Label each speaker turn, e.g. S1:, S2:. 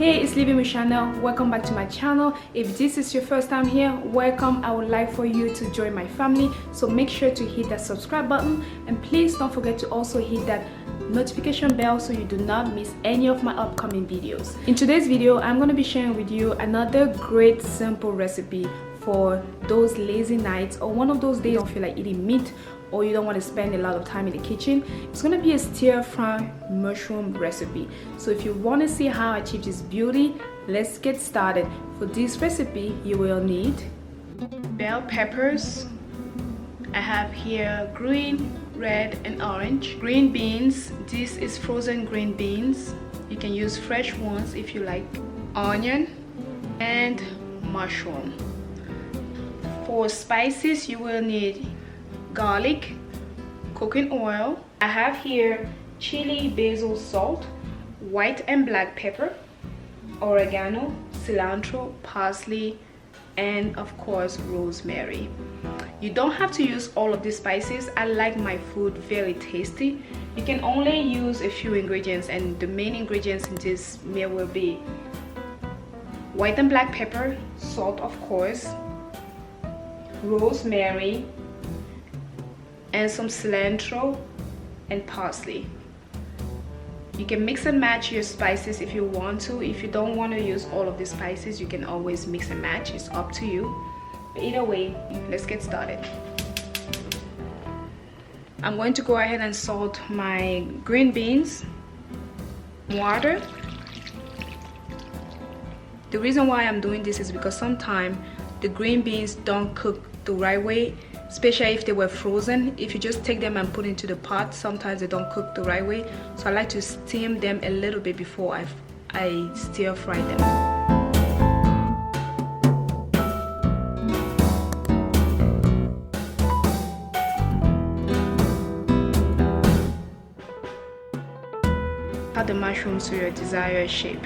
S1: Hey, it's Living with Chanel. Welcome back to my channel. If this is your first time here, welcome. I would like for you to join my family, so make sure to hit that subscribe button, and please don't forget to also hit that notification bell so you do not miss any of my upcoming videos. In today's video, I'm going to be sharing with you another great simple recipe for those lazy nights or one of those days you don't feel like eating meat or you don't want to spend a lot of time in the kitchen. It's going to be a stir-fry mushroom recipe. So if you want to see how I achieve this beauty, let's get started. For this recipe, you will need bell peppers. I have here green, red and orange. Green beans. This is frozen green beans. You can use fresh ones if you like. Onion and mushroom. For spices, you will need garlic, cooking oil. I have here chili, basil, salt, white and black pepper, oregano, cilantro, parsley, and of course rosemary. You don't have to use all of these spices. I like my food very tasty. You can only use a few ingredients, and the main ingredients in this meal will be white and black pepper, salt of course, rosemary, and some cilantro and parsley. You can mix and match your spices if you want to. If you don't want to use all of the spices, you can always mix and match. It's up to you. But either way, let's get started. I'm going to go ahead and salt my green beans. Water. The reason why I'm doing this is because sometimes the green beans don't cook the right way, especially if they were frozen. If you just take them and put into the pot, sometimes they don't cook the right way. So I like to steam them a little bit before I stir fry them. Cut the mushrooms to your desired shape.